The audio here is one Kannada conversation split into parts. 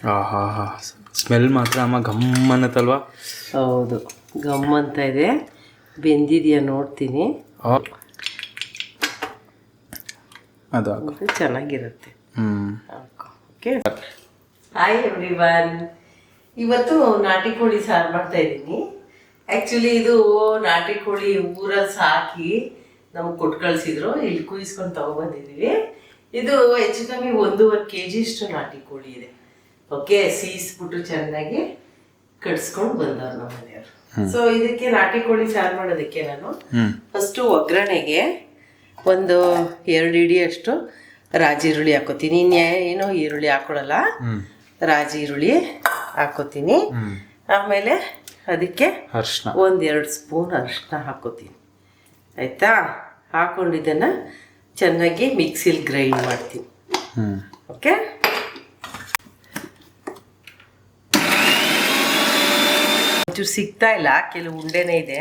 ಆಹಾ ಹಾ, ಸ್ಮೆಲ್ ಮಾತ್ರ ಅಮ್ಮ ಗಮ್ಮನ್ನತ್ತಲ್ವಾ? ಹೌದು, ಗಮ್ಮಂತ ಇದೆ. ಬೆಂದಿದೆಯಾ ನೋಡ್ತೀನಿ. ಅದು ಚೆನ್ನಾಗಿರುತ್ತೆ. Okay, hi everyone. ಇವತ್ತು ನಾಟಿ ಕೋಳಿ ಸಾರು ಮಾಡ್ತಾ ಇದ್ದೀನಿ. ಆ್ಯಕ್ಚುಲಿ ಇದು ನಾಟಿ ಕೋಳಿ ಊರಲ್ಲಿ ಸಾಕಿ ನಮ್ಗೆ ಕೊಟ್ಟು ಕಳಿಸಿದ್ರು. ಇಲ್ಲಿ ಕುಯಿಸ್ಕೊಂಡು ತೊಗೊಬಂದಿದ್ದೀವಿ. ಇದು ಹೆಚ್ಚು ಕಮ್ಮಿ 1.5 kg ಇಷ್ಟು ನಾಟಿ ಕೋಳಿ ಇದೆ. ಓಕೆ, ಸೀಸ್ಬಿಟ್ಟು ಚೆನ್ನಾಗಿ ಕಟ್ಸ್ಕೊಂಡು ಬಂದವ್ರು ನಮ್ಮ ಮನೆಯವರು. ಸೊ ಇದಕ್ಕೆ ನಾಟಿ ಕೋಳಿ ಸಾರು ಮಾಡೋದಕ್ಕೆ ನಾನು ಫಸ್ಟು ಒಗ್ಗರಣೆಗೆ ಒಂದು 2 ಹಿಡಿಯಷ್ಟು ರಾಜಿ ಈರುಳ್ಳಿ ಹಾಕೋತೀನಿ. ಇನ್ನೇನು ಈರುಳ್ಳಿ ಹಾಕೊಳಲ್ಲ, ರಾಜಿ ಈರುಳ್ಳಿ ಹಾಕೋತೀನಿ. ಆಮೇಲೆ ಅದಕ್ಕೆ ಅರಿಶಿನ 1-2 ಸ್ಪೂನ್ ಅರಿಶಿನ ಹಾಕೋತೀನಿ. ಆಯಿತಾ? ಹಾಕೊಂಡಿದ್ದನ್ನು ಚೆನ್ನಾಗಿ ಮಿಕ್ಸಿಲಿ ಗ್ರೈಂಡ್ ಮಾಡ್ತೀನಿ. ಓಕೆ, ಒಂಚೂರು ಸಿಗ್ತಾ ಇಲ್ಲ, ಕೆಲವು ಉಂಡೆನೇ ಇದೆ.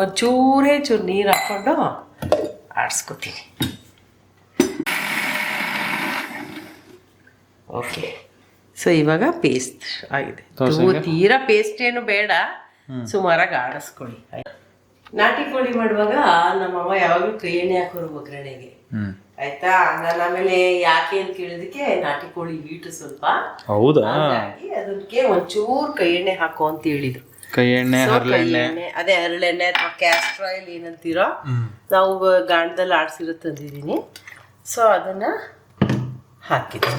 ಒಂಚೂರೇ ಚೂರು ನೀರು ಹಾಕ್ಕೊಂಡು ಆಡಿಸ್ಕೊತೀನಿ. ಓಕೆ, ಸೊ ಇವಾಗ ಪೇಸ್ಟ್ ಆಗಿದೆ. ತೀರಾ ಪೇಸ್ಟ್ ಏನು ಬೇಡ, ಸುಮಾರಾಗಿ ಆಡಿಸ್ಕೊಳ್ಳಿ. ನಾಟಿ ಕೋಳಿ ಮಾಡುವಾಗ ನಮ್ಮಮ್ಮ ಯಾವಾಗಲೂ ಕೈ ಎಣ್ಣೆ ಹಾಕೋರು ಒಗ್ಗರಣೆಗೆ. ಆಯ್ತಾ? ನಾನು ಆಮೇಲೆ ಯಾಕೆ ಅಂತ ಕೇಳಿದಕ್ಕೆ ನಾಟಿ ಕೋಳಿ ಹೀಟು ಸ್ವಲ್ಪ, ಹೌದಾ, ಹಾಗಾಗಿ ಅದಕ್ಕೆ ಒಂಚೂರು ಕೈ ಎಣ್ಣೆ ಹಾಕೋ ಅಂತ ಹೇಳಿದ್ರು. ಕೈ ಎಣ್ಣೆ, ಅದೇ ಹರಳೆಣ್ಣೆ ಅಥವಾ ಕ್ಯಾಸ್ಟರ್ ಆಯಿಲ್ ಏನಂತೀರೋ, ನಾವು ಗಾಣದಲ್ಲಿ ಆಡಿಸಿರೋ ತಂದಿದ್ದೀನಿ. ಸೊ ಅದನ್ನ ಹಾಕಿದೆ.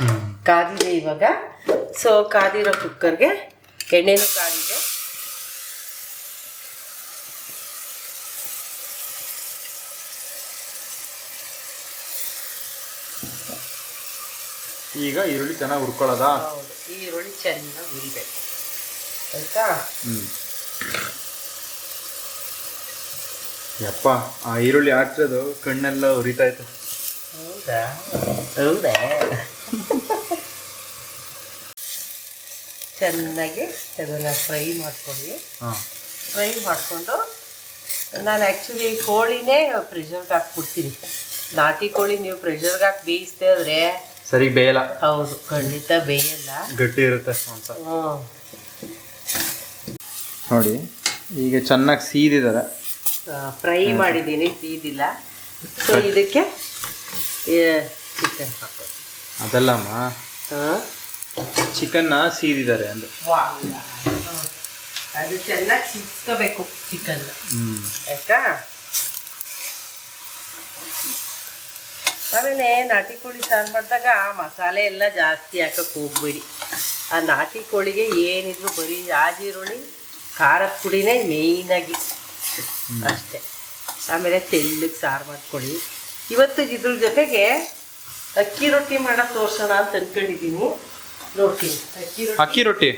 ಕಾದಿದೆ ಇವಾಗ. ಸೊ ಕಾದಿರೋ ಕುಕ್ಕರ್ಗೆ ಎಣ್ಣೆನೂ ಕಾದಿದೆ. ಈಗ ಈರುಳ್ಳಿ ಚೆನ್ನಾಗಿ ಹುರ್ಕೊಳ್ಳೋದಾ? ಹೌದು, ಈರುಳ್ಳಿ ಚೆನ್ನಾಗಿ ಹುರಿಬೇಕು. ಆಯ್ತಾ? ಯಪ್ಪ, ಆ ಈರುಳ್ಳಿ ಹಾಕಿರೋದು ಕಣ್ಣೆಲ್ಲ ಉರಿತಾ ಇತ್ತು. ಹೌದಾ? ಹೌದಾ? ಚೆನ್ನಾಗಿ ಅದನ್ನು ಫ್ರೈ ಮಾಡ್ಕೊಳ್ಳಿ. ಫ್ರೈ ಮಾಡಿಕೊಂಡು ನಾನು ಆ್ಯಕ್ಚುಲಿ ಕೋಳಿನೇ ಪ್ರೆಷರ್ಗೆ ಹಾಕ್ಬಿಡ್ತೀನಿ. ನಾಟಿ ಕೋಳಿ ನೀವು ಪ್ರೆಷರ್ಗೆ ಹಾಕಿ ಬೇಯಿಸ್ತಾ ಇದ್ರೆ ಸರಿ ಬೇಯಲ್ಲ. ಹೌದು, ಖಂಡಿತ ಬೇಯಲ್ಲ, ಗಟ್ಟಿ ಇರುತ್ತೆ. ನೋಡಿ, ಈಗ ಚೆನ್ನಾಗಿ ಸೀದಿದ್ದಾರೆ. ಫ್ರೈ ಮಾಡಿದ್ದೀನಿ, ಸೀದಿಲ್ಲ. ಸೊ ಇದಕ್ಕೆ ಚಿಕನ್ ಹಾಕೋದು. ಅದಲ್ಲಮ್ಮ, ಚಿಕನ್ನ ಸೀದಿದ್ದಾರೆ ಅಂದ್ರೆ ಅದು ಚೆನ್ನಾಗಿ ಸಿಕ್ಕೋಬೇಕು ಚಿಕನ್. ಆಯ್ತಾ? ಆಮೇಲೆ ನಾಟಿ ಕೋಳಿ ಸಾರು ಮಾಡಿದಾಗ ಮಸಾಲೆ ಎಲ್ಲ ಜಾಸ್ತಿ ಹಾಕಕ್ಕೆ ಹೋಗ್ಬೇಡಿ. ಆ ನಾಟಿ ಕೋಳಿಗೆ ಏನಿದ್ರು ಬರೀ ಈರುಳ್ಳಿ ಖಾರದ ಪುಡಿನೇ ಮೇಯ್ನಾಗಿ, ಅಷ್ಟೇ. ಆಮೇಲೆ ತೆಳ್ಳಗೆ ಸಾರು ಮಾಡ್ಕೊಳ್ಳಿ. ಇವತ್ತು ಇದ್ರ ಜೊತೆಗೆ ಅಕ್ಕಿ ರೊಟ್ಟಿ ಮಾಡೋದು ತೋರ್ಸೋಣ ಅಂತ ಅಂದ್ಕೊಂಡಿದ್ದೀನಿ. ನೋಡ್ತೀನಿ. ಅಕ್ಕಿ ರೊಟ್ಟಿ?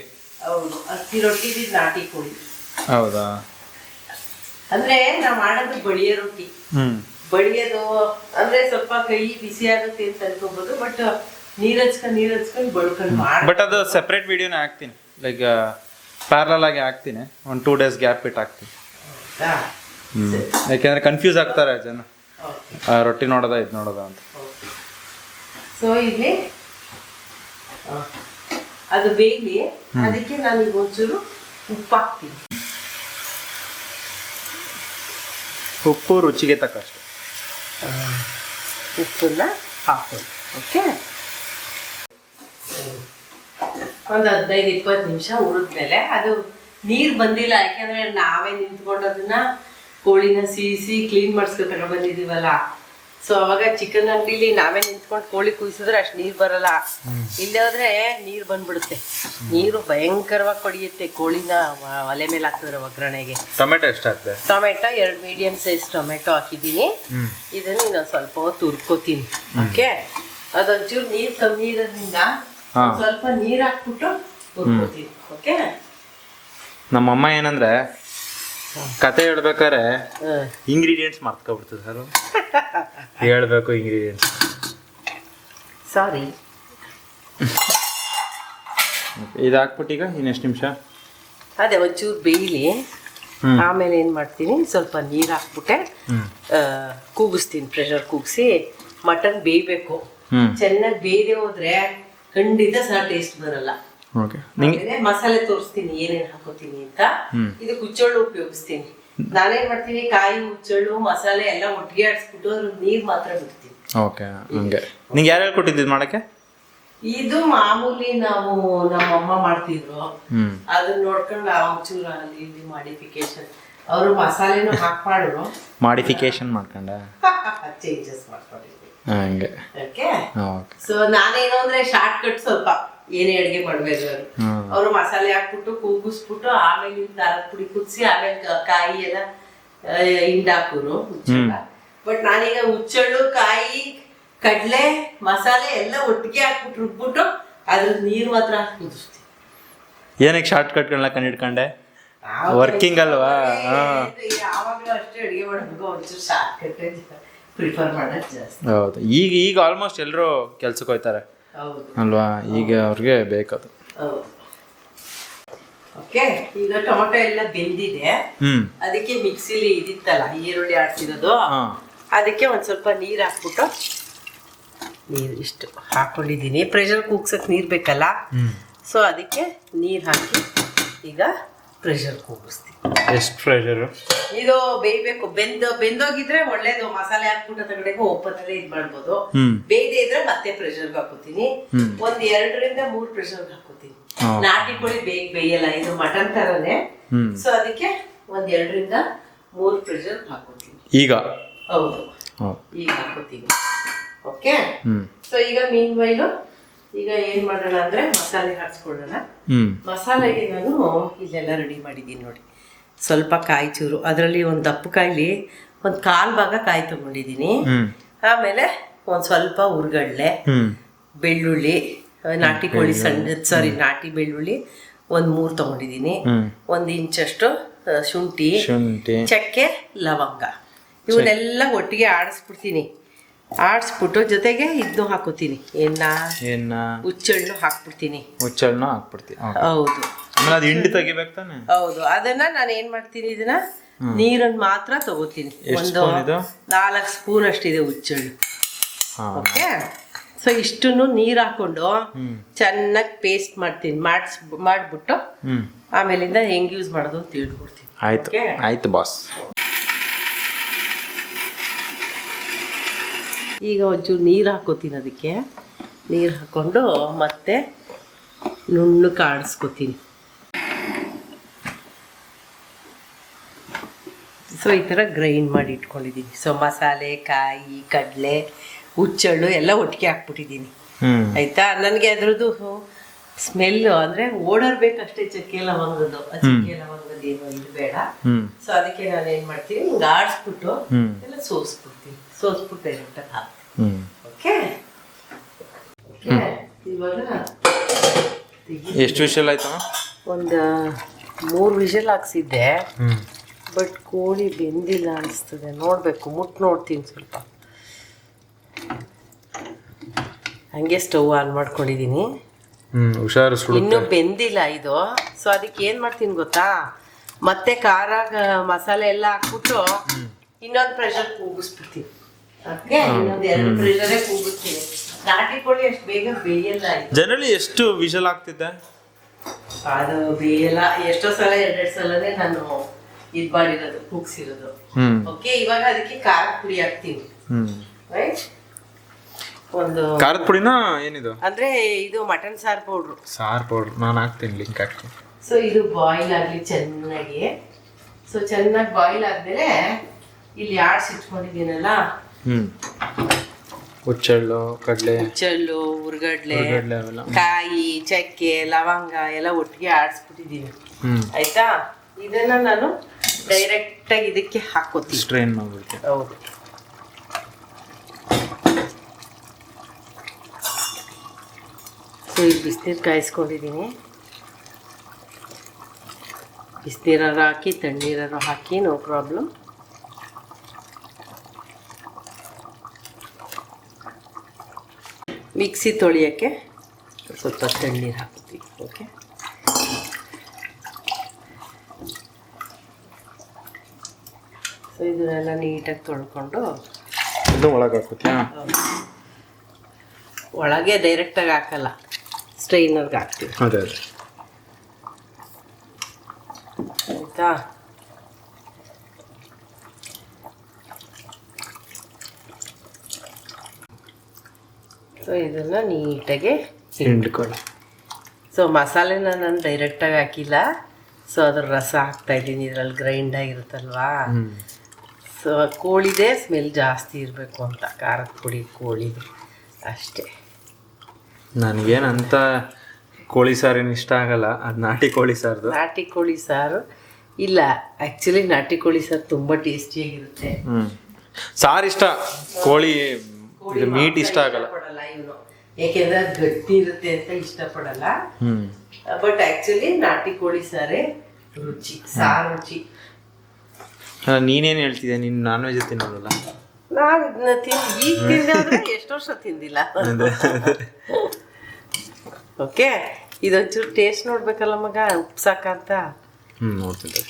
ಹೌದು, ಅಕ್ಕಿ ರೊಟ್ಟಿ ನಾಟಿ ಕೋಳಿ. ಹೌದಾ? ಅಂದ್ರೆ ನಾವು ಮಾಡೋದು ಬಳಿಯ ರೊಟ್ಟಿ. ಬಳಿಯೋದು ಅಂದ್ರೆ ಸ್ವಲ್ಪ ಕೈ ಬಿಸಿ ಆಗುತ್ತೆ ಅಂತ ಅನ್ಕೋಬಹುದು, ಬಟ್ ನೀರ್ ಹಚ್ಕೊಂಡು ಬಳ್ಕೊಂಡು ಮಾಡಿ. ಬಟ್ ಅದು ಸೆಪರೇಟ್ ವಿಡಿಯೋನೇ ಹಾಕ್ತೀನಿ, ಲೈಕ್ ಪ್ಯಾರಲಲ್ ಆಗಿ ಹಾಕ್ತೀನಿ. 1-2 days ಗ್ಯಾಪ್ ಬಿಟ್ಟು ಹಾಕ್ತೀನಿ. ಯಾಕೆಂದ್ರೆ ಕನ್ಫ್ಯೂಸ್ ಆಗ್ತಾರೆ ಜನ, ರೊಟ್ಟಿ ನೋಡೋದ ಇದು ನೋಡೋದ ಅಂತ. ಸೊ ಇಲ್ಲಿ ಅದು ಬೇಯಲಿ, ಅದಕ್ಕೆ ನಾನು ಈಗ ಒಂಚೂರು ಉಪ್ಪು ಹಾಕ್ತೀನಿ. ಉಪ್ಪು ರುಚಿಗೆ ತಕ್ಕಷ್ಟು ಉಪ್ಪನ್ನ ಹಾಕೋದು. ಓಕೆ, ಒಂದು 15-20 ನಿಮಿಷ ಹುರಿದ್ಮೇಲೆ ಅದು ನೀರು ಬಂದಿಲ್ಲ. ಯಾಕೆಂದ್ರೆ ನಾವೇ ನಿಂತ್ಕೊಂಡು ಅದನ್ನ ಕೋಳಿನ ಸೀಸಿ ಕ್ಲೀನ್ ಮಾಡಿಸ್ಕೊ ತಗೊಂಡ್ಬಂದಿದ್ದೀವಲ್ಲ. ಸೊ ಅವಾಗ ಚಿಕನ್ ಅಂಗಡಿಲಿ ನಾವೇ ನಿಂತ್ಕೊಂಡು ಕೋಳಿ ಕುಯ್ಸಿದ್ರೆ ಅಷ್ಟು ನೀರು ಬರಲ್ಲ. ಇಲ್ಲೇ ಹೋದ್ರೆ ನೀರು ಬಂದ್ಬಿಡುತ್ತೆ. ನೀರು ಭಯಂಕರವಾಗಿ ಕೊಡಿಯುತ್ತೆ ಕೋಳಿನ ಒಲೆ ಮೇಲೆ ಹಾಕಿದ್ರೆ ಒಗ್ಗರಣೆಗೆ. ಟೊಮೆಟೊ ಎಷ್ಟು ಹಾಕ್ತೆ? ಟೊಮೆಟೊ 2 ಮೀಡಿಯಂ ಸೈಜ್ ಟೊಮೆಟೊ ಹಾಕಿದ್ದೀನಿ. ಇದನ್ನು ಇನ್ನೊಂದು ಸ್ವಲ್ಪ ಹೊತ್ತು ಹುರ್ಕೋತೀನಿ. ಓಕೆ, ಅದೊಂಚೂರು ನೀರು ಕಮ್ಮಿ ಇರೋದ್ರಿಂದ ಸ್ವಲ್ಪ ನೀರು ಹಾಕ್ಬಿಟ್ಟು ಹುರ್ಕೋತೀನಿ. ಓಕೆ, ನಮ್ಮಮ್ಮ ಏನಂದ್ರೆ ಕತೆ ಹೇಳ್ಬೇಕಾರೆ ಇಂಗ್ರೀಡಿಯೆಂಟ್ಸ್ ಮರ್ತ್ಕೊಬಿಡ್ತದೆ ಸರ್. ಹೇಳ್ಬೇಕು ಇಂಗ್ರೀಡಿಯೆಂಟ್ಸ್. ಸಾರಿ. ಇದು ಹಾಕ್ಬಿಟ್ಟು ಈಗ ಇನ್ನೆಷ್ಟು ನಿಮಿಷ? ಅದೇ ಒಂಚೂರು ಬೇಯಲಿ. ಆಮೇಲೆ ಏನು ಮಾಡ್ತೀನಿ, ಸ್ವಲ್ಪ ನೀರು ಹಾಕ್ಬಿಟ್ಟೆ ಕೂಗಿಸ್ತೀನಿ. ಪ್ರೆಷರ್ ಕೂಗಿಸಿ ಮಟನ್ ಬೇಯಬೇಕು. ಚೆನ್ನಾಗಿ ಬೇಯದೆ ಹೋದ್ರೆ ಖಂಡಿತ ಸಹ ಟೇಸ್ಟ್ ಬರಲ್ಲ. ಓಕೆ ಆಮೇಲೆ ಮಸಾಲೆ ತೋರಿಸ್ತೀನಿ ಏನೇನ್ ಹಾಕೋತೀನಿ ಅಂತ. ಇದು ಹುಚ್ಚಳ್ಳು ಉಪಯೋಗಿಸ್ತೀನಿ. ನಾನೇನ್ ಮಾಡ್ತೀನಿ, ಕಾಯಿ, ಹುಚ್ಚಳ್ಳು, ಮಸಾಲೆ ಎಲ್ಲ ಒಟ್ಟಿಗೆ ಆಡಿಸ್ಬಿಟ್ಟು ಅದ್ರ ನೀರ್ ಮಾತ್ರ ಬಿಡ್ತೀನಿ. ಓಕೆ ಹಂಗೆ. ನಿಂಗೆ ಯಾರು ಹೇಳ್ಕೊಟ್ಟಿದ್ದು ಮಾಡಕ್ಕೆ? ಇದು ಮಾಮೂಲಿ ನಾವು ನಮ್ಮಮ್ಮ ಮಾಡ್ತಿದ್ರು, ಅದನ್ನ ನೋಡ್ಕೊಂಡು ಒಂಚೂರು ಅಲ್ಲಿ ಇಲ್ಲಿ ಮಾಡಿಫಿಕೇಶನ್. ಅವರು ಮಸಾಲೆನೂ ಹಾಕ್ಮಾಡಿದ್ರು, ಮಾಡಿಫಿಕೇಶನ್ ಮಾಡ್ಕೊಂಡ ಚೇಂಜಸ್ ಮಾಡ್ಕೊಂಡಿದ್ವಿ ಹಂಗೆ. ಓಕೆ. ಓಕೆ. ಸೊ ನಾನೇನು ಅಂದ್ರೆ ಶಾರ್ಟ್ ಕಟ್ ಸ್ವಲ್ಪ ಏನೇ ಅಡ್ಗೆ ಮಾಡ್ಬೇಕು. ಅವರು ಮಸಾಲೆ ಹಾಕ್ಬಿಟ್ಟು ಕೂಗಿಸ್ಬಿಟ್ಟು ಆಮೇಲೆ ಖಾರದ ಪುಡಿ ಕುದಿಸಿ ಆಮೇಲೆ ಕಾಯಿ ಎಲ್ಲ ಹಿಂಡಾಕೋರು ಹುಚ್ಚಳ್ಳ. ಬಟ್ ನಾನೀಗ ಹುಚ್ಚಳ್ಳು, ಕಾಯಿ, ಕಡ್ಲೆ, ಮಸಾಲೆ ಎಲ್ಲ ಒಟ್ಟಿಗೆ ಹಾಕ್ಬಿಟ್ಟು ರುಬ್ಬಿಟ್ಟು ಅದ್ರ ನೀರು ಮಾತ್ರ ಹಾಕಿ ಕುದಿಸ್ತೀನಿ. ಏನಕ್ಕೆ ಶಾರ್ಟ್ ಕಟ್ಗಳನ್ನ ಕಂಡಿಡ್ಕೊಂಡೆ? ವರ್ಕಿಂಗ್ ಅಲ್ವಾ? ಯಾವಾಗಲೂ ಅಷ್ಟೇ ಅಡುಗೆ ಮಾಡೋದು, ಒಂಚೂರು ಶಾರ್ಟ್ ಕಟ್ ಪ್ರಿಫರ್ ಮಾಡೋದು ಜಾಸ್ತಿ. ಹೌದು. ಈಗ ಆಲ್ಮೋಸ್ಟ್ ಎಲ್ಲರೂ ಕೆಲ್ಸಕ್ಕೆ ಹೋಗ್ತಾರೆ. ಹೌದು ಅಲ್ವಾ? ಈಗ ಅವ್ರಿಗೆ ಬೇಕದು. ಹೌದು. ಓಕೆ. ಈಗ ಟೊಮೆಟೊ ಎಲ್ಲ ಬೆಂದಿದೆ, ಅದಕ್ಕೆ ಮಿಕ್ಸಿಲಿ ಇದಿತ್ತಲ್ಲ ಈರುಳ್ಳಿ ಆಡ್ಸಿರೋದು, ಅದಕ್ಕೆ ಒಂದ್ ಸ್ವಲ್ಪ ನೀರು ಹಾಕ್ಬಿಟ್ಟು, ನೀರು ಇಷ್ಟು ಹಾಕೊಂಡಿದ್ದೀನಿ. ಪ್ರೆಷರ್ ಕೂಗ್ಸಕ್ ನೀರು ಬೇಕಲ್ಲ, ಸೊ ಅದಕ್ಕೆ ನೀರು ಹಾಕಿ ಈಗ ಪ್ರೆಷರ್ ಕೂಗಿಸ್ತೀನಿ. ಎಷ್ಟು ಪ್ರೆಷರು? ಇದು ಬೇಯಬೇಕು. ಬೆಂದೋಗಿದ್ರೆ ಒಳ್ಳೇದು. ಮಸಾಲೆ ಹಾಕ್ಬಿಟ್ಟು ತಗಡೆಗೂ ಓಪನ್ ಇದ್ ಮಾಡ್ಬೋದು. ಬೇಯದೇ ಇದ್ರೆ ಮತ್ತೆ ಪ್ರೆಷರ್ಗೆ ಹಾಕೋತೀನಿ. ಒಂದ್ 2ರಿಂದ 3 ಪ್ರೆಷರ್ಗೆ ಹಾಕೋತೀನಿ. ನಾಟಿ ಕೋಳಿ ಬೇಗ ಬೇಯಲ್ಲ, ಇದು ಮಟನ್ ತರನೇ. ಸೊ ಅದಕ್ಕೆ ಒಂದ್ 2ರಿಂದ 3 ಪ್ರೆಷರ್ ಹಾಕೋತೀನಿ ಈಗ. ಹೌದು, ಈಗ ಹಾಕೋತೀನಿ. ಓಕೆ. ಸೊ ಈಗ ಮೀನ್ ವೈಲು ಈಗ ಏನ್ ಮಾಡೋಣ ಅಂದ್ರೆ ಮಸಾಲೆ ಹಾಕ್ಸ್ಕೊಳ್ಳೋಣ. ಮಸಾಲೆಗೆ ನಾನು ಇಲ್ಲೆಲ್ಲ ರೆಡಿ ಮಾಡಿದ್ದೀನಿ ನೋಡಿ. ಸ್ವಲ್ಪ ಕಾಯಿ ಚೂರು, ಅದರಲ್ಲಿ ಒಂದು ದಪ್ಪ ಕಾಯಿಲಿ ಒಂದು 1/4 ಭಾಗ ಕಾಯಿ ತಗೊಂಡಿದ್ದೀನಿ. ಆಮೇಲೆ ಒಂದ್ ಸ್ವಲ್ಪ ಉರ್ಗಡ್ಲೆ, ಬೆಳ್ಳುಳ್ಳಿ, ನಾಟಿ ಕೋಳಿ ನಾಟಿ ಬೆಳ್ಳುಳ್ಳಿ ಒಂದ್ 3 ತಗೊಂಡಿದ್ದೀನಿ. 1 ಇಂಚಷ್ಟು ಶುಂಠಿ, ಚಕ್ಕೆ, ಲವಂಗ ಇವನ್ನೆಲ್ಲ ಒಟ್ಟಿಗೆ ಆಡಿಸ್ಬಿಡ್ತೀನಿ. ಆಡಿಸ್ಬಿಟ್ಟು ಜೊತೆಗೆ ಇದನ್ನು ಹಾಕೋತೀನಿ, ಹುಚ್ಚಳ್ಳು ಹಾಕ್ಬಿಡ್ತೀನಿ. ಹುಚ್ಚಳ್ಳು ಹಾಕ್ಬಿಡ್ತೀನಿ. ಹೌದು. ಅದು ಹಿಂಡಿ ತೆಗಿಬೇಕು ತಾನೆ? ಹೌದು. ಅದನ್ನ ನಾನು ಏನ್ ಮಾಡ್ತೀನಿ, ಇದನ್ನ ನೀರನ್ನು ಮಾತ್ರ ತಗೋತೀನಿ. ಒಂದು 4 ಸ್ಪೂನ್ ಅಷ್ಟಿದೆ ಹುಚ್ಚಳ್ಳು. ಓಕೆ. ಸೊ ಇಷ್ಟನ್ನು ನೀರ್ ಹಾಕೊಂಡು ಚೆನ್ನಾಗಿ ಪೇಸ್ಟ್ ಮಾಡ್ತೀನಿ. ಮಾಡ್ಬಿಟ್ಟು ಆಮೇಲಿಂದ ಹೆಂಗ್ ಯೂಸ್ ಮಾಡೋದು ಅಂತ ತಿಳ್ಕೊಡ್ತೀನಿ. ಆಯ್ತು ಆಯ್ತು ಬಾಸ್. ಈಗ ಒಂಚೂರು ನೀರು ಹಾಕೋತೀನಿ. ಅದಕ್ಕೆ ನೀರು ಹಾಕೊಂಡು ಮತ್ತೆ ನುಣ್ಣಗೆ ಕಾಡಿಸ್ಕೊತೀನಿ. ಸೊ ಈ ಥರ ಗ್ರೈಂಡ್ ಮಾಡಿ ಇಟ್ಕೊಂಡಿದ್ದೀನಿ. ಸೊ ಮಸಾಲೆ, ಕಾಯಿ, ಕಡಲೆ, ಹುಚ್ಚಳ್ಳು ಎಲ್ಲ ಒಟ್ಟಿಗೆ ಹಾಕ್ಬಿಟ್ಟಿದ್ದೀನಿ. ಆಯ್ತಾ? ನನಗೆ ಅದ್ರದ್ದು ಸ್ಮೆಲ್ಲು ಅಂದರೆ ಓಡರ್ ಬೇಕಷ್ಟೇ. ಚಕ್ಕೆ ಲವಂಗದ್ದು, ಚಕ್ಕೆ ಲವಂಗದ್ದು ಏನು ಇದು ಬೇಡ. ಸೊ ಅದಕ್ಕೆ ನಾನು ಏನು ಮಾಡ್ತೀನಿ, ಹಿಂಗೆ ಆಡಿಸ್ಬಿಟ್ಟು ಎಲ್ಲ ಸೋಸ್ಬಿಡ್ತೀನಿ. ಸೋಸ್ಬಿಟ್ಟು ಡೈರೆಕ್ಟಾಗಿ ಹಾಕ್ತೀನಿ. ಓಕೆ. ಇವಾಗ ಎಷ್ಟು ವಿಷಲ್ ಆಯ್ತು? ಒಂದು 3 ವಿಷಲ್ ಹಾಕ್ಸಿದ್ದೆ. ಬಟ್ ಕೋಳಿ ಬೆಂದಿಲ್ಲ ಅನಿಸ್ತದೆ. ನೋಡಬೇಕು, ಮುಟ್ಟು ನೋಡ್ತೀನಿ ಸ್ವಲ್ಪ. ಹಂಗೆ ಸ್ಟವ್ ಆನ್ ಮಾಡ್ಕೊಂಡಿದ್ದೀನಿ. ಹುಷಾರು, ಇನ್ನೂ ಬೆಂದಿಲ್ಲ ಇದು. ಸೊ ಅದಕ್ಕೆ ಏನು ಮಾಡ್ತೀನಿ ಗೊತ್ತಾ, ಮತ್ತೆ ಖಾರ ಮಸಾಲೆ ಎಲ್ಲ ಹಾಕ್ಬಿಟ್ಟು ಇನ್ನೊಂದು ಪ್ರೆಷರ್ ಕೂಗಿಸ್ಬಿಡ್ತೀನಿ. ಓಕೆ. ಇನ್ನೊಂದು 2 ಪ್ರೆಷರೇ ಕೂಗಿಸ್ತೀನಿ. ನಾಟಿ ಕೋಳಿ ಅಷ್ಟು ಬೇಗ ಬೇಯಲ್ಲ. ಜನರಲಿ ಎಷ್ಟು ವಿಷಲ್ ಆಗ್ತಿದ್ದೆ? ಅದು ಬೇಯಲ್ಲ. ಎಷ್ಟೋ ಸಲ 2 ಸಲನೇ ನಾನು ಇದು ಮಾಡಿರೋದು, ಕೂಗ್ಸಿರೋದು. ಓಕೆ. ಇವಾಗ ಅದಕ್ಕೆ ಖಾರದ ಪುಡಿ ಹಾಕ್ತೀನಿ. ರೈಟ್. ಒಂದು ಖಾರದ ಪುಡಿನ ಏನಿದು ಅಂದ್ರೆ ಇದು ಮಟನ್ ಸಾರ್ ಪೌಡ್ರು ನಾನು ಹಾಕ್ತೀನಿ, ಲಿಂಕ್ ಹಾಕ್ತೀನಿ. ಸೊ ಇದು ಬಾಯ್ಲ್ ಆಗಲಿ ಚೆನ್ನಾಗಿ. ಸೊ ಚೆನ್ನಾಗಿ ಬಾಯ್ಲ್ ಆದ್ಮೇಲೆ ಇಲ್ಲಿ ಆಡ್ಸಿಟ್ಕೊಂಡಿದ್ದೀನಲ್ಲ, ಹುಚ್ಚಳ್ಳು, ಹುಚ್ಚಳ್ಳು, ಉರ್ಗಡ್ಲೆ, ಕಾಯಿ, ಚಕ್ಕೆ, ಲವಂಗ ಎಲ್ಲ ಒಟ್ಟಿಗೆ ಆಡಿಸ್ಬಿಟ್ಟಿದ್ದೀನಿ. ಆಯ್ತಾ? ಇದನ್ನ ನಾನು ಡೈರೆಕ್ಟ್ ಆಗಿ ಇದಕ್ಕೆ ಹಾಕೋತೀನಿ. ಸ್ಟ್ರೈನ್ ಮಾಡ್ಬಿಡ್ತೀನಿ. ಹೌದು. ಸೊ ಇಲ್ಲಿ ಬಿಸಿನೀರು ಕಾಯಿಸ್ಕೊಂಡಿದ್ದೀನಿ. ಬಿಸಿನೀರಾರು ಹಾಕಿ ತಣ್ಣೀರಾರು ಹಾಕಿ ನೋ ಪ್ರಾಬ್ಲಮ್. ಮಿಕ್ಸಿ ತೊಳಿಯೋಕ್ಕೆ ಸ್ವಲ್ಪ ತಣ್ಣೀರು ಹಾಕ್ತೀವಿ. ಓಕೆ. ಸೊ ಇದನ್ನೆಲ್ಲ ನೀಟಾಗಿ ತೊಳ್ಕೊಂಡು ಇದು ಒಳಗೆ ಹಾಕ್ತೀಯಾ? ಒಳಗೆ ಡೈರೆಕ್ಟಾಗಿ ಹಾಕಲ್ಲ, ಸ್ಟ್ರೈನರ್ಗೆ ಹಾಕ್ತೀನಿ. ಅದೇ ಅದೇ. ಆಯಿತಾ? ಸೊ ಇದನ್ನು ನೀಟಾಗಿ ಹಿಂಡ್ಕೊಳ್ಳಿ. ಸೊ ಮಸಾಲೆನ ನಾನು ಡೈರೆಕ್ಟಾಗಿ ಹಾಕಿಲ್ಲ. ಸೊ ಅದ್ರ ರಸ ಹಾಕ್ತಾಯಿದ್ದೀನಿ, ಇದರಲ್ಲಿ ಗ್ರೈಂಡ್ ಆಗಿರುತ್ತಲ್ವಾ. ಸೊ ಕೋಳಿದೇ ಸ್ಮೆಲ್ ಜಾಸ್ತಿ ಇರಬೇಕು ಅಂತ, ಖಾರದ ಪುಡಿ ಕೋಳಿದು ಅಷ್ಟೇ. ನನಗೇನಂತ ಕೋಳಿ ಸಾರೇನು ಇಷ್ಟ ಆಗಲ್ಲ, ಅದು ನಾಟಿ ಕೋಳಿ ಸಾರ್ದು. ನಾಟಿ ಕೋಳಿ ಸಾರು ಇಲ್ಲ, ಆ್ಯಕ್ಚುಲಿ ನಾಟಿ ಕೋಳಿ ಸಾರು ತುಂಬ ಟೇಸ್ಟಿಯಾಗಿರುತ್ತೆ. ಸಾರು ಇಷ್ಟ, ಕೋಳಿ ಮೀಟ್ ಇಷ್ಟ ಆಗಲ್ಲ. ಇಷ್ಟಪಡಲ್ಲ ಇವನು, ಯಾಕೆಂದ್ರೆ ಅದು ಗಟ್ಟಿ ಇರುತ್ತೆ ಅಂತ ಇಷ್ಟಪಡಲ್ಲ. ಬಟ್ ಆ್ಯಕ್ಚುಲಿ ನಾಟಿ ಕೋಳಿ ಸಾರೇ ರುಚಿ, ಸಾರು ರುಚಿ. ನೀನೇನು ಹೇಳ್ತಿದ್ದೆ, ನೀನು ನಾನ್ ವೆಜ್ ತಿನ್ನೋದಲ್ಲ? ನಾನು ಈಗ ತಿಂದ್ರೆ ಎಷ್ಟು ವರ್ಷ ತಿಂದಿಲ್ಲ. ಓಕೆ, ಇದೊಂಚೂರು ಟೇಸ್ಟ್ ನೋಡ್ಬೇಕಲ್ಲ ಮಗ, ಉಪ್ಪು ಸಾಕಂತ. ನೋಡ್ತಿದ್ದೆ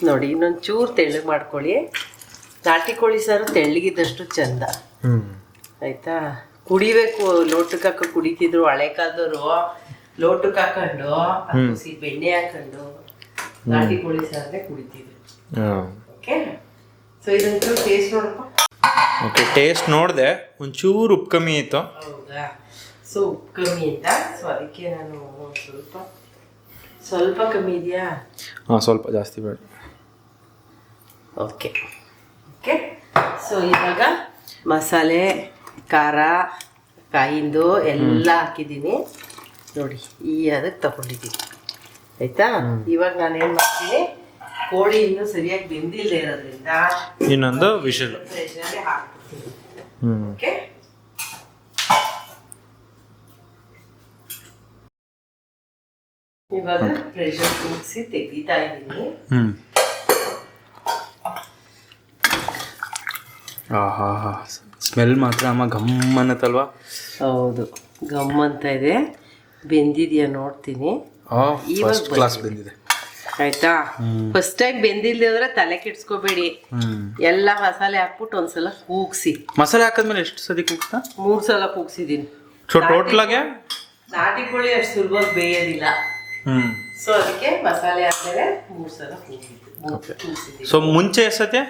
ನೋಡಿ, ಇನ್ನೊಂಚೂರು ತೆಳ್ಳಗೆ ಮಾಡ್ಕೊಳ್ಳಿ. ನಾಟಿ ಕೋಳಿ ಸಾರು ತೆಳ್ಳಗಿದ್ದಷ್ಟು ಚಂದ. ಆಯ್ತಾ? ಕುಡಿಬೇಕು, ಲೋಟಕ್ಕೆ ಹಾಕೋ ಕುಡಿತಿದ್ರು ಹಳೆ ಕಾಲದವರು. ಲೋಟಕ್ಕೆ ಹಾಕೊಂಡು ಹಸಿ ಬೆಣ್ಣೆ ಹಾಕೊಂಡು ನಾಟಿ ಕೋಳಿ ಸಾರನ್ನೇ ಕುಡಿತಿದ್ರು. ಓಕೆ, ಸೊ ಇದೊಂಚೂರು ಟೇಸ್ಟ್ ನೋಡಪ್ಪ. ಓಕೆ, ಟೇಸ್ಟ್ ನೋಡಿದೆ, ಒಂಚೂರು ಉಪ್ಪು ಕಮ್ಮಿ ಆಯಿತು. ಹೌದಾ? ಸೊ ಉಪ್ಪು ಕಮ್ಮಿ ಅಂತ, ಸೊ ಅದಕ್ಕೆ ನಾನು ಸ್ವಲ್ಪ ಕಮ್ಮಿ ಇದೆಯಾ? ಹಾಂ, ಸ್ವಲ್ಪ ಜಾಸ್ತಿ ಬೇಡ. Okay okay. ಸೊ ಇವಾಗ ಮಸಾಲೆ, ಖಾರ, ಕಾಯಿಂದು ಎಲ್ಲ ಹಾಕಿದ್ದೀನಿ ನೋಡಿ, ಈ ಅದಕ್ಕೆ ತಗೊಂಡಿದ್ದೀನಿ. ಆಯಿತಾ? ಇವಾಗ ನಾನೇನು ಮಾಡ್ತೀನಿ, ಕೋಳಿ ಇನ್ನೂ ಸರಿಯಾಗಿ ಬೆಂದಿಲ್ಲದೆ ಇರೋದ್ರಿಂದ ಇನ್ನೊಂದು ವಿಷಲ್ ಪ್ರೆಷರ್ಗೆ ಹಾಕ್ಬಿಡ್ತೀನಿ. ಓಕೆ, ಇವಾಗ ಪ್ರೆಷರ್ ಕೂಗಿಸಿ ತೆಗಿತಾ ಇದ್ದೀನಿ. ಆಹಾ, ಸ್ಮೆಲ್ ಮಾತ್ರ ಅಮ್ಮ ಘಮ್ ಅನ್ನತ್ತಲ್ವಾ? ಹೌದು, ಗಮ್ ಅಂತ ಇದೆ. ಬೆಂದಿದೆಯಾ ನೋಡ್ತೀನಿ. ಫಸ್ಟ್ ಕ್ಲಾಸ್ ಬೆಂದಿದೆ. ಆಯ್ತಾ? ಫಸ್ಟ್ ಟೈಮ್ ಬೆಂದಿಲ್ದೆ ಹೋದ್ರೆ ತಲೆ ಕೆಡ್ಸ್ಕೋಬೇಡಿ. ಎಲ್ಲ ಮಸಾಲೆ ಹಾಕ್ಬಿಟ್ಟು ಒಂದ್ಸಲ ಕೂಗ್ಸಿ. ಮಸಾಲೆ ಹಾಕಿದ್ಮೇಲೆ ಎಷ್ಟು ಸತಿ ಕೂಗ್ತಾ? 3 ಸಲ ಕೂಗ್ಸಿದ್ದೀನಿ. ಟೋಟಲ್ ಆಗಿ ನಾಟಿ ಕೋಳಿ ಅಷ್ಟು ಸುಲಭವಾಗಿ ಬೇಯೋದಿಲ್ಲ. ಸೊ ಅದಕ್ಕೆ ಮಸಾಲೆ ಆದ್ಮೇಲೆ 3 ಸಲ ಕೂಗ್ಸಿದ್ದೀನಿ. ಸೊ ಮುಂಚೆ ಎಷ್ಟು ಸತಿ?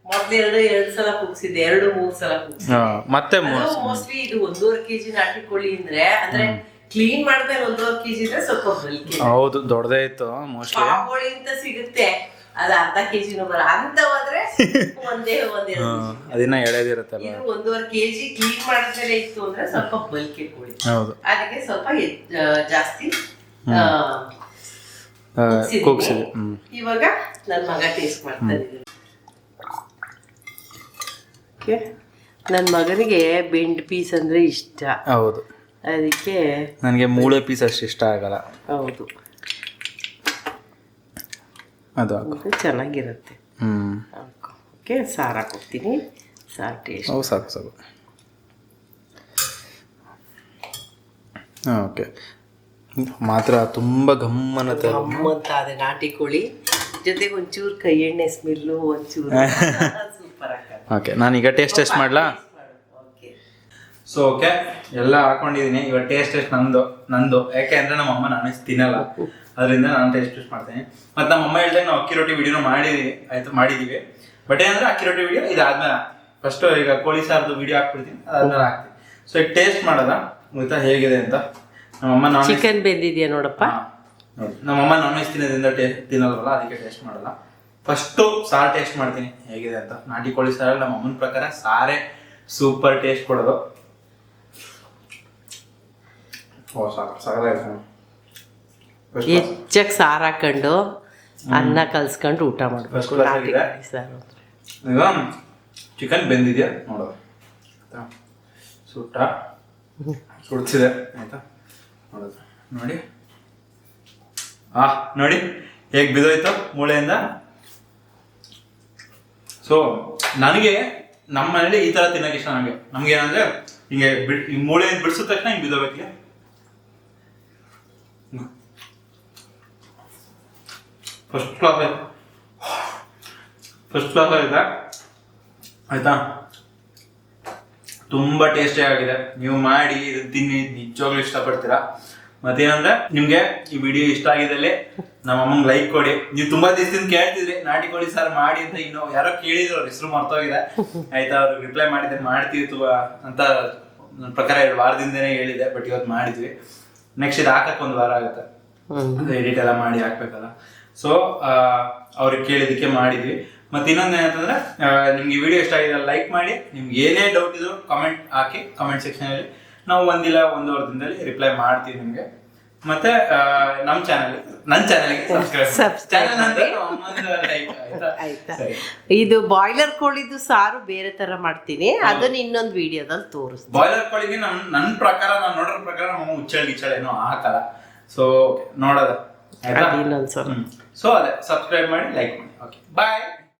ಮೊದ್ಲು 2 ಸಲ ಕೂಗ್ಸಿದ್ದೆ, 2-3 ಸಲ ಕೂಗ್ಸಿದ್ದೆ. ಮತ್ತೆ ಮೋಸ್ಟ್ಲಿ ಇದು 1.5 kg ನಾಟಿ ಕೋಳಿ ಅಂದ್ರೆ ಕ್ಲೀನ್ ಮಾಡಿದ್ಮೇಲೆ 1.5 kg ಇದ್ರೆ ಸ್ವಲ್ಪ ಬಲ್ಕಿ. ಹೌದು, ದೊಡ್ಡದೇ ಇತ್ತು ಮೋಸ್ಟ್ಲಿ. ಕೋಳಿ ಅಂತ ಸಿಗುತ್ತೆ, ಅದು ಅರ್ಧ kg ಬರ ಅಂತ ಹೋದ್ರೆ ಒಂದೆರಡು. ಅದಿನ್ನ ಎಳೆದಿರುತ್ತಲ್ಲ. ಇದು 1.5 kg ಕ್ಲೀನ್ ಮಾಡಿದ್ಮೇಲೆ ಇತ್ತು ಅಂದ್ರೆ ಸ್ವಲ್ಪ ಬಲ್ಕಿ ಕೋಳಿ. ಹೌದು, ಅದಕ್ಕೆ ಸ್ವಲ್ಪ ಜಾಸ್ತಿ ಕೂಗ್ಸಿದೆ. ಇವಾಗ ನನ್ನ ಮಗ ಟೇಸ್ಟ್ ಮಾಡ್ತಾ ಇದ್ದೀನಿ. ನನ್ನ ಮಗನಿಗೆ ಬೆಂಡ್ ಪೀಸ್ ಅಂದ್ರೆ ಇಷ್ಟ. ಹೌದು, ಅದಕ್ಕೆ ನನಗೆ ಮೂಳೆ ಪೀಸ್ ಅಷ್ಟು ಇಷ್ಟ ಆಗಲ್ಲ. ಹೌದು, ಅದು ಚೆನ್ನಾಗಿರುತ್ತೆ. ಓಕೆ, ಸಾರು ಹಾಕೋಗ್ತೀನಿ. ಸಾರು ಟೇಸ್ಟ್. ಹೌದು, ಸಾಕು ಸಾಕು. ಓಕೆ, ಮಾತ್ರ ತುಂಬ ಗಮ್ಮನತ್ತೆ. ಗಮ್ಮಂತ ಅದೇ ನಾಟಿ ಕೋಳಿ ಜೊತೆಗೆ ಒಂಚೂರು ಕೈ ಎಣ್ಣೆ ಸ್ಮೆಲ್ಲು ಒಂಚೂರು ಸೂಪರ್ ಆಗುತ್ತೆ. ಓಕೆ, ನಾನೀಗ ಟೇಸ್ಟ್ ಮಾಡಲಾ? ಸೊ ಓಕೆ, ಎಲ್ಲ ಹಾಕೊಂಡಿದ್ದೀನಿ. ಇವಾಗ ಟೇಸ್ಟ್ ನಂದು ಯಾಕೆ ಅಂದರೆ ನಮ್ಮ ಅಮ್ಮ ನಾನ್ ವೆಜ್ ತಿನ್ನಲ್ಲ, ಅದರಿಂದ ನಾನು ಟೇಸ್ಟ್ ಮಾಡ್ತೀನಿ. ಮತ್ತು ನಮ್ಮ ಅಮ್ಮ ಹೇಳ್ದಾಗ ನಾವು ಅಕ್ಕಿ ರೊಟ್ಟಿ ವಿಡಿಯೋನು ಮಾಡಿದ್ದೀವಿ. ಬಟ್ ಏನಂದ್ರೆ ಅಕ್ಕಿ ರೊಟ್ಟಿ ವಿಡಿಯೋ ಇದಾದ್ಮೇಲೆ ಫಸ್ಟು ಈಗ ಕೋಳಿ ಸಾರ್ದು ವಿಡಿಯೋ ಹಾಕ್ಬಿಡ್ತೀನಿ, ಅದಾದ್ಮೇಲೆ ಹಾಕ್ತೀನಿ. ಸೊ ಈಗ ಟೇಸ್ಟ್ ಮಾಡೋದ ಗೊತ್ತಾ ಹೇಗಿದೆ ಅಂತ. ನಮ್ಮಮ್ಮ ನಾನ್ ಚಿಕನ್ ಬೆಂದಿದೆಯಾ ನೋಡಪ್ಪ. ನಮ್ಮಮ್ಮ ನಾನ್ ವೆಜ್ ತಿನ್ನಲ್ವಲ್ಲ, ಅದಕ್ಕೆ ಟೇಸ್ಟ್ ಮಾಡಲ್ಲ. ಫಸ್ಟು ಸಾರು ಟೇಸ್ಟ್ ಮಾಡ್ತೀನಿ ಹೇಗಿದೆ ಅಂತ. ನಾಟಿ ಕೋಳಿ ಸಾರಲ್ಲಿ ನಮ್ಮ ಅಮ್ಮನ ಪ್ರಕಾರ ಸಾರೇ ಸೂಪರ್ ಟೇಸ್ಟ್ ಕೊಡೋದು. ಹೆಚ್ಚಾಗಿ ಸಾರು ಹಾಕೊಂಡು ಅನ್ನ ಕಲ್ಸ್ಕೊಂಡು ಊಟ ಮಾಡ್ಬೇಕು. ನಾಟಿ ಕೋಳಿ ಸಾರು ಈಗ ಚಿಕನ್ ಬೆಂದಿದೆಯಾ ನೋಡೋದು. ಸುಡ್ತಿದೆ ಆಯ್ತಾ, ನೋಡೋದು ನೋಡಿ. ನೋಡಿ ಹೇಗೆ ಬಿದ್ದೋಯ್ತು ಮೂಳೆಯಿಂದ. ಸೊ ನನಗೆ ನಮ್ಮ ಮನೇಲಿ ಈ ಥರ ತಿನ್ನೋಕೆ ಇಷ್ಟ. ನಮ್ಗೆ ಏನಂದ್ರೆ ಹಿಂಗೆ ಈ ಮೂಳೆಯಿಂದ ಬಿಡಿಸಿದ ತಕ್ಷಣ ಹಿಂಗೆ ಬಿದ್ದೋಗ್ಬೇಕಿಲ್ಲ. ಫಸ್ಟ್ ಕ್ಲಾಸ್ ಆಯ್ತಾ ಆಯ್ತಾ, ತುಂಬ ಟೇಸ್ಟಿ ಆಗಿದೆ. ನೀವು ಮಾಡಿ ಇದು ತಿನ್ನಿ, ನಿಜವಾಗ್ಲೂ ಇಷ್ಟಪಡ್ತೀರಾ. ಮತ್ತೇನಂದ್ರೆ ನಿಮ್ಗೆ ಈ ವಿಡಿಯೋ ಇಷ್ಟ ಆಗಿದಲ್ಲಿ ನಮ್ಮ ಅಮ್ಮಂಗೆ ಲೈಕ್ ಕೊಡಿ. ನೀವು ತುಂಬಾ ದಿವಸದಿಂದ ಕೇಳ್ತಿದ್ರಿ ನಾಟಿ ಕೋಳಿ ಸಾರು ಮಾಡಿ ಅಂತ, ಇನ್ನು ಯಾರೋ ಕೇಳಿದ್ರು, ಅವ್ರ ಹೆಸರು ಮರ್ತೋಗಿದೆ ಆಯ್ತಾ. ಅವ್ರು ರಿಪ್ಲೈ ಮಾಡಿದ್ರೆ ಮಾಡ್ತೀವಿ ಅಂತ ನನ್ನ ಪ್ರಕಾರ 2 ವಾರದಿಂದನೇ ಹೇಳಿದೆ, ಬಟ್ ಇವತ್ತು ಮಾಡಿದ್ವಿ. ನೆಕ್ಸ್ಟ್ ಇದು ಹಾಕಕ್ಕೆ 1 ವಾರ ಆಗುತ್ತೆ, ಎಡಿಟ್ ಎಲ್ಲ ಮಾಡಿ ಹಾಕ್ಬೇಕಲ್ಲ. ಸೊ ಅವ್ರಿಗೆ ಕೇಳಿದಕ್ಕೆ ಮಾಡಿದ್ವಿ. ಮತ್ತೆ ಇನ್ನೊಂದು ಏನಂತಂದ್ರೆ ನಿಮ್ಗೆ ಈ ವಿಡಿಯೋ ಇಷ್ಟ ಆಗಿದೆ ಲೈಕ್ ಮಾಡಿ. ನಿಮ್ಗೆ ಏನೇ ಡೌಟ್ ಇದ್ರು ಕಮೆಂಟ್ ಹಾಕಿ, ಕಮೆಂಟ್ ಸೆಕ್ಷನ್ ಅಲ್ಲಿ ನಾವು 1-1.5 ದಿನದಲ್ಲಿ ರಿಪ್ಲೈ ಮಾಡ್ತೀವಿ ನಿಮ್ಗೆ. ಮತ್ತೆ ನನ್ನ ಚಾನಲ್ಗೆ ಸಬ್ಸ್ಕ್ರೈಬ್. ಇದು ಬಾಯ್ಲರ್ ಕೋಳಿದು ಸಾರು ಬೇರೆ ತರ ಮಾಡ್ತೀನಿ, ಅದನ್ನ ಇನ್ನೊಂದು ವಿಡಿಯೋದಲ್ಲಿ ತೋರಿಸ್ತೀನಿ. ಬಾಯ್ಲರ್ ಕೋಳಿಗೆ ನನ್ನ ಪ್ರಕಾರ, ನಾನು ನೋಡೋ ಪ್ರಕಾರ ನಮ್ಮ ಗಿಚ್ಚಳ ಏನೋ ಹಾಕಲ್ಲ. ಸೊ ನೋಡೋದ ಆಯ್ತಾ. ಸೊ ಅದೇ ಸಬ್ಸ್ಕ್ರೈಬ್ ಮಾಡಿ, ಲೈಕ್ ಮಾಡಿ. ಓಕೆ, ಬಾಯ್.